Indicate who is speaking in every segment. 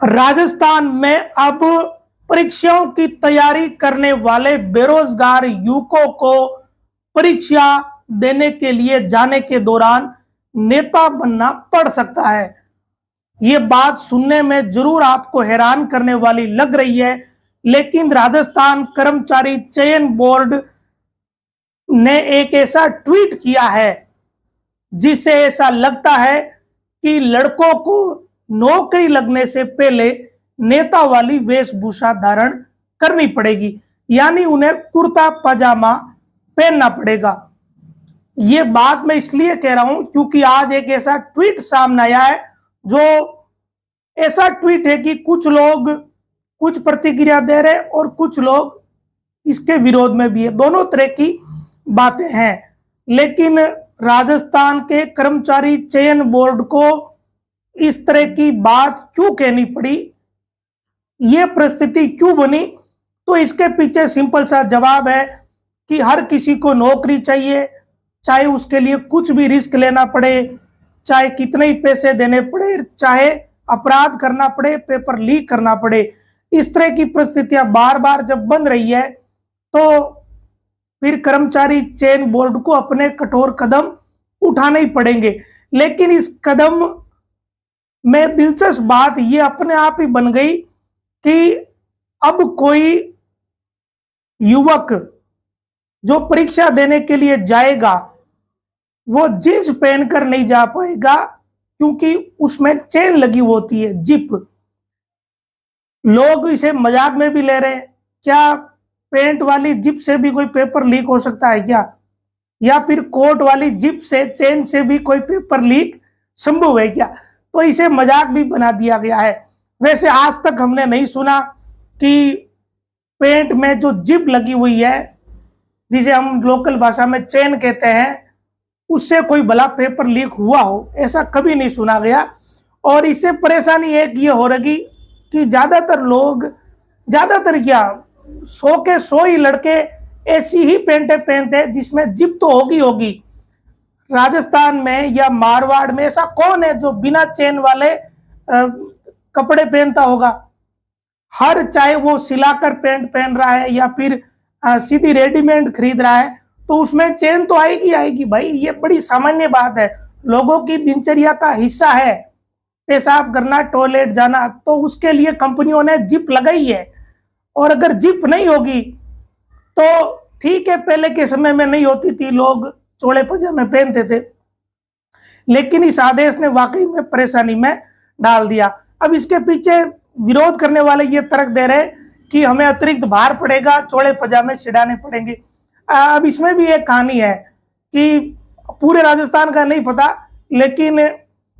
Speaker 1: राजस्थान में अब परीक्षाओं की तैयारी करने वाले बेरोजगार युवकों को परीक्षा देने के लिए जाने के दौरान नेता बनना पड़ सकता है। ये बात सुनने में जरूर आपको हैरान करने वाली लग रही है, लेकिन राजस्थान कर्मचारी चयन बोर्ड ने एक ऐसा ट्वीट किया है जिससे ऐसा लगता है कि लड़कों को नौकरी लगने से पहले नेता वाली वेशभूषा धारण करनी पड़ेगी, यानी उन्हें कुर्ता पजामा पहनना पड़ेगा। ये बात मैं इसलिए कह रहा हूं क्योंकि आज एक ऐसा ट्वीट सामने आया है जो ऐसा ट्वीट है कि कुछ लोग कुछ प्रतिक्रिया दे रहे और कुछ लोग इसके विरोध में भी है। दोनों तरह की बातें हैं, लेकिन राजस्थान के कर्मचारी चयन बोर्ड को इस तरह की बात क्यों कहनी पड़ी, ये परिस्थिति क्यों बनी, तो इसके पीछे सिंपल सा जवाब है कि हर किसी को नौकरी चाहिए, चाहे उसके लिए कुछ भी रिस्क लेना पड़े, चाहे कितने ही पैसे देने पड़े, चाहे अपराध करना पड़े, पेपर लीक करना पड़े। इस तरह की परिस्थितियां बार बार जब बन रही है तो फिर कर्मचारी चयन बोर्ड को अपने कठोर कदम उठाने ही पड़ेंगे। लेकिन इस कदम में दिलचस्प बात यह अपने आप ही बन गई कि अब कोई युवक जो परीक्षा देने के लिए जाएगा वो जींस पहनकर नहीं जा पाएगा, क्योंकि उसमें चेन लगी होती है, जिप। लोग इसे मजाक में भी ले रहे हैं, क्या पैंट वाली जिप से भी कोई पेपर लीक हो सकता है क्या, या फिर कोट वाली जिप से, चेन से भी कोई पेपर लीक संभव है क्या? तो इसे मजाक भी बना दिया गया है। वैसे आज तक हमने नहीं सुना कि पैंट में जो जिप लगी हुई है, जिसे हम लोकल भाषा में चेन कहते हैं, उससे कोई भला पेपर लीक हुआ हो, ऐसा कभी नहीं सुना गया। और इससे परेशानी एक ये हो रही कि ज्यादातर क्या 100 के 100 ही लड़के ऐसी ही पैंटें पहनते हैं जिसमें जिप तो होगी। राजस्थान में या मारवाड़ में ऐसा कौन है जो बिना चेन वाले कपड़े पहनता होगा? हर, चाहे वो सिलाकर पैंट पहन रहा है या फिर सीधी रेडीमेड खरीद रहा है, तो उसमें चेन तो आएगी भाई। ये बड़ी सामान्य बात है, लोगों की दिनचर्या का हिस्सा है पेशाब करना, टॉयलेट जाना, तो उसके लिए कंपनियों ने जिप लगाई है। और अगर जिप नहीं होगी तो ठीक है, पहले के समय में नहीं होती थी, लोग चोले पजामे पहनते थे, लेकिन इस आदेश ने वाकई में परेशानी में डाल दिया। अब इसके पीछे विरोध करने वाले ये तर्क दे रहे कि हमें अतिरिक्त भार पड़ेगा, चोले पजामे छिड़ाने पड़ेंगे। अब इसमें भी एक कहानी है कि पूरे राजस्थान का नहीं पता, लेकिन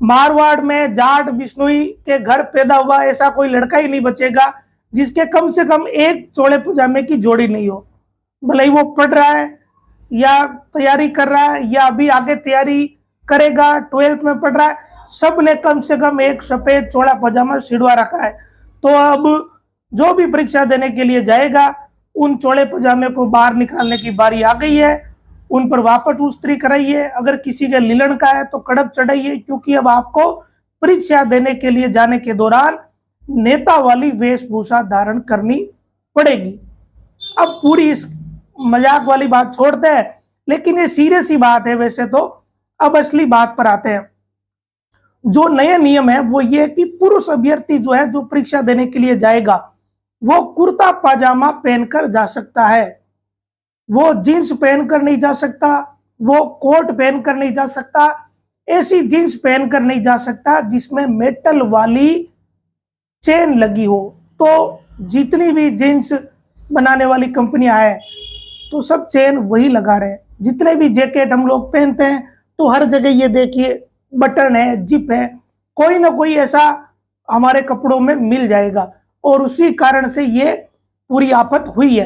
Speaker 1: मारवाड़ में जाट बिश्नोई के घर पैदा हुआ ऐसा कोई लड़का ही नहीं बचेगा जिसके कम से कम एक चोले पजामे की जोड़ी नहीं हो। भले ही वो पढ़ रहा है या तैयारी कर रहा है या अभी आगे तैयारी करेगा, 12th में पढ़ रहा है, सब ने कम से कम एक सफेद चोला पजामा सिड़वा रखा है। तो अब जो भी परीक्षा देने के लिए जाएगा, उन चोले पजामे को बाहर निकालने की बारी आ गई है। उन पर वापस उस्त्री कराइए, अगर किसी के लीलन का है तो कड़प चढ़ाइए, क्योंकि अब आपको परीक्षा देने के लिए जाने के दौरान नेता वाली वेशभूषा धारण करनी पड़ेगी। अब पूरी इस मजाक वाली बात छोड़ते हैं, लेकिन ये सीरियस ही बात है वैसे तो। अब असली बात पर आते हैं। जो नए नियम है वो ये कि पुरुष अभ्यर्थी जो है, जो परीक्षा देने के लिए जाएगा, वो कुर्ता पाजामा पहनकर जा सकता है, वो जींस पहनकर नहीं जा सकता, वो कोट पहनकर नहीं जा सकता, ऐसी जींस पहनकर नहीं जा सकता जिसमें मेटल वाली चेन लगी हो। तो जितनी भी जींस बनाने वाली कंपनियां हैं तो सब चेन वही लगा रहे हैं। जितने भी जैकेट हम लोग पहनते हैं तो हर जगह ये देखिए बटन है, जिप है, कोई ना कोई ऐसा हमारे कपड़ों में मिल जाएगा, और उसी कारण से ये पूरी आफत हुई है।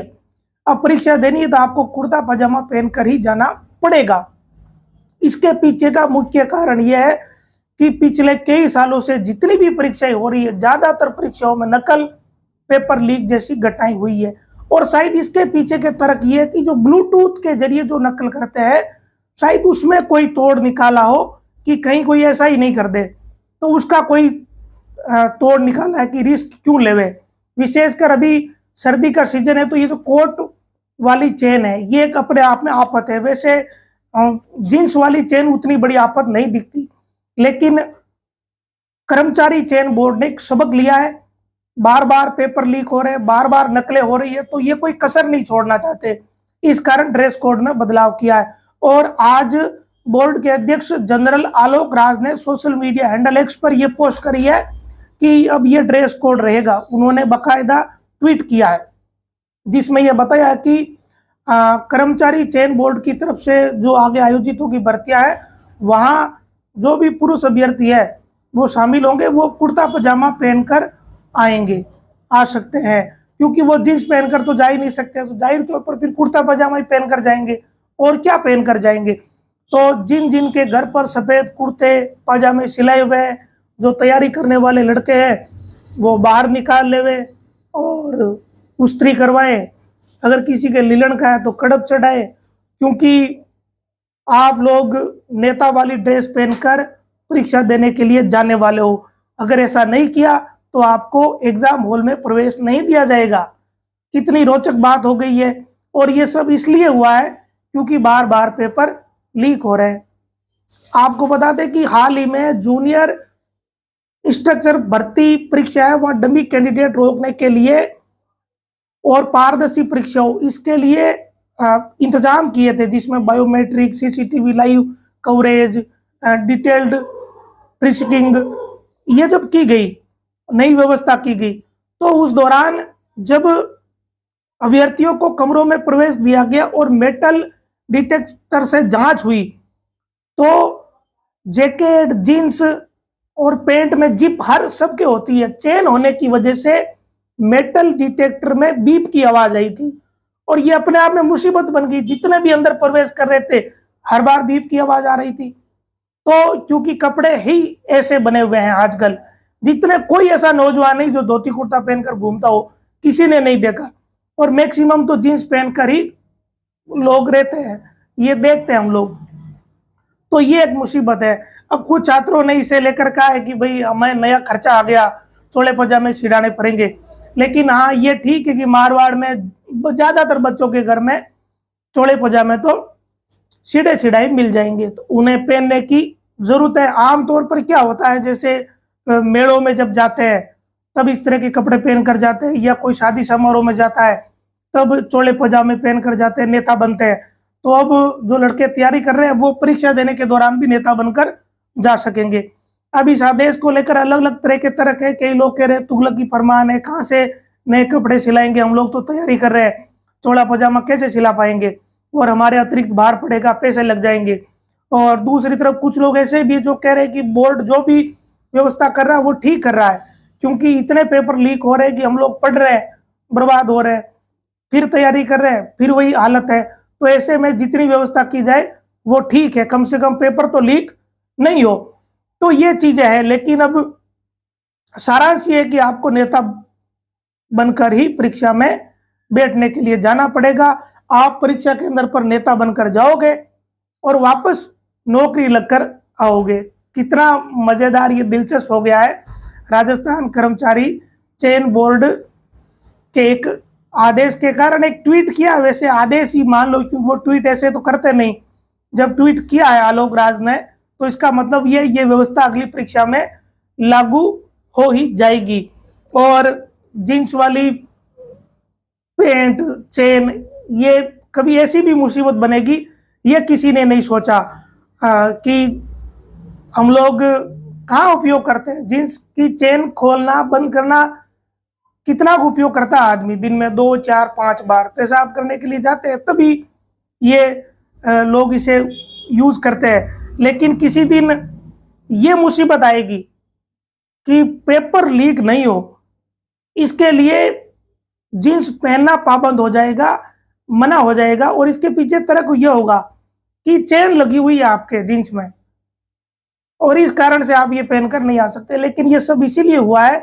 Speaker 1: अब परीक्षा देनी है तो आपको कुर्ता पजामा पहनकर ही जाना पड़ेगा। इसके पीछे का मुख्य कारण यह है कि पिछले कई सालों से जितनी भी परीक्षाएं हो रही है, ज्यादातर परीक्षाओं में नकल, पेपर लीक जैसी घटनाएं हुई है। और शायद इसके पीछे के तर्क ये है कि जो ब्लूटूथ के जरिए जो नकल करते हैं, शायद उसमें कोई तोड़ निकाला हो कि कहीं कोई ऐसा ही नहीं कर दे, तो उसका कोई तोड़ निकाला है कि रिस्क क्यों लेवे। विशेषकर अभी सर्दी का सीजन है तो ये जो कोट वाली चेन है ये एक अपने आप में आफत है। वैसे जींस वाली चेन उतनी बड़ी आफत नहीं दिखती, लेकिन कर्मचारी चयन बोर्ड ने एक सबक लिया है। बार बार पेपर लीक हो रहे हैं, बार बार नकलें हो रही है, तो ये कोई कसर नहीं छोड़ना चाहते, इस कारण ड्रेस कोड में बदलाव किया है। और आज बोर्ड के अध्यक्ष जनरल आलोक राज ने सोशल मीडिया हैंडल एक्स पर यह पोस्ट करी है कि अब ये ड्रेस कोड रहेगा। उन्होंने बाकायदा ट्वीट किया है जिसमें यह बताया कि कर्मचारी चयन बोर्ड की तरफ से जो आगे आयोजित होगी भर्तियां है, वहां जो भी पुरुष अभ्यर्थी है वो शामिल होंगे, वो कुर्ता पजामा पहनकर आएंगे, आ सकते हैं, क्योंकि वो जींस पहनकर तो जा ही नहीं सकते, तो जाहिर तौर पर फिर कुर्ता पजामा ही पहनकर जाएंगे, और क्या पहनकर जाएंगे। तो जिन जिन के घर पर सफ़ेद कुर्ते पजामे सिलाए हुए हैं, जो तैयारी करने वाले लड़के हैं वो बाहर निकाल लेवे और उस्त्री करवाएं। अगर किसी के लीलन का है तो कड़प चढ़ाए, क्योंकि आप लोग नेता वाली ड्रेस पहनकर परीक्षा देने के लिए जाने वाले हो। अगर ऐसा नहीं किया तो आपको एग्जाम हॉल में प्रवेश नहीं दिया जाएगा। कितनी रोचक बात हो गई है, और ये सब इसलिए हुआ है क्योंकि बार बार पेपर लीक हो रहे हैं। आपको बता दें कि हाल ही में जूनियर इंस्ट्रक्टर भर्ती परीक्षा है, वहाँ डमी कैंडिडेट रोकने के लिए और पारदर्शी परीक्षा हो इसके लिए इंतजाम किए थे, जिसमें biometric, CCTV live coverage, detailed prechecking ये जब की गई, नई व्यवस्था की गई, तो उस दौरान जब अभ्यर्थियों को कमरों में प्रवेश दिया गया और मेटल डिटेक्टर से जांच हुई, तो जैकेट, जींस और पैंट में जिप हर सबके होती है, चेन होने की वजह से मेटल डिटेक्टर में बीप की आवाज आई थी, और ये अपने आप में मुसीबत बन गई। जितने भी अंदर प्रवेश कर रहे थे हर बार बीप की आवाज आ रही थी। तो क्योंकि कपड़े ही ऐसे बने हुए हैं आजकल, जितने कोई ऐसा नौजवान नहीं जो धोती कुर्ता पहनकर घूमता हो, किसी ने नहीं देखा, और मैक्सिमम तो जींस पहनकर ही लोग रहते हैं, ये देखते हैं हम लोग। तो ये एक मुसीबत है। अब कुछ छात्रों ने इसे लेकर कहा है कि भाई हमें नया खर्चा आ गया, चोले पजामे छिड़ाने पड़ेंगे। लेकिन हाँ, ये ठीक है कि मारवाड़ में ज्यादातर बच्चों के घर में चोले पजामे तो छिड़े छिड़ाई मिल जाएंगे, तो उन्हें पहनने की जरूरत है। आमतौर पर क्या होता है, जैसे मेलों में जब जाते हैं तब इस तरह के कपड़े पहनकर जाते हैं, या कोई शादी समारोह में जाता है तब चोले पजामे पहनकर जाते हैं, नेता बनते हैं। तो अब जो लड़के तैयारी कर रहे हैं वो परीक्षा देने के दौरान भी नेता बनकर जा सकेंगे। अब इस आदेश को लेकर अलग अलग तरह के तर्क है। कई लोग कह रहे हैं तुगलक की फरमान है, कहाँ से नए कपड़े सिलाएंगे, हम लोग तो तैयारी कर रहे हैं, चोला पजामा कैसे सिला पाएंगे, और हमारे अतिरिक्त भार पड़ेगा, पैसे लग जाएंगे। और दूसरी तरफ कुछ लोग ऐसे भी जो कह रहे हैं कि बोर्ड जो भी व्यवस्था कर रहा है वो ठीक कर रहा है, क्योंकि इतने पेपर लीक हो रहे हैं कि हम लोग पढ़ रहे हैं, बर्बाद हो रहे हैं, फिर तैयारी कर रहे हैं, फिर वही हालत है। तो ऐसे में जितनी व्यवस्था की जाए वो ठीक है, कम से कम पेपर तो लीक नहीं हो। तो ये चीजें हैं, लेकिन अब सारांश ये है कि आपको नेता बनकर ही परीक्षा में बैठने के लिए जाना पड़ेगा। आप परीक्षा के अंदर पर नेता बनकर जाओगे और वापस नौकरी लगकर आओगे। कितना मजेदार, ये दिलचस्प हो गया है। राजस्थान कर्मचारी चयन बोर्ड के एक आदेश के कारण एक ट्वीट किया, वैसे आदेश ही मान लो क्योंकि वो ट्वीट ऐसे तो करते नहीं। जब ट्वीट किया है आलोक राज ने, तो इसका मतलब ये व्यवस्था अगली परीक्षा में लागू हो ही जाएगी। और जींस वाली पैंट, चेन, ये कभी ऐसी भी मुसीबत बनेगी, ये किसी ने नहीं सोचा कि हम लोग कहाँ उपयोग करते हैं। जींस की चेन खोलना बंद करना कितना उपयोग करता है आदमी, दिन में 2, 4, 5 बार पेशाब करने के लिए जाते हैं, तभी ये लोग इसे यूज करते हैं। लेकिन किसी दिन ये मुसीबत आएगी कि पेपर लीक नहीं हो, इसके लिए जींस पहनना पाबंद हो जाएगा, मना हो जाएगा। और इसके पीछे तर्क यह होगा कि चेन लगी हुई है आपके जींस में, और इस कारण से आप ये पहनकर नहीं आ सकते। लेकिन ये सब इसीलिए हुआ है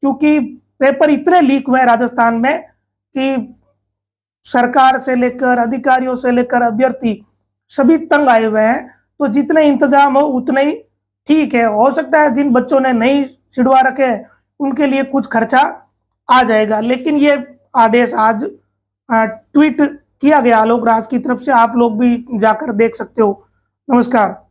Speaker 1: क्योंकि पेपर इतने लीक हुए राजस्थान में कि सरकार से लेकर अधिकारियों से लेकर अभ्यर्थी सभी तंग आए हुए हैं। तो जितने इंतजाम हो उतने ही ठीक है, हो सकता है जिन बच्चों ने नहीं छिड़वा रखे हैं उनके लिए कुछ खर्चा आ जाएगा, लेकिन ये आदेश आज ट्वीट किया गया आलोक राज की तरफ से, आप लोग भी जाकर देख सकते हो। नमस्कार।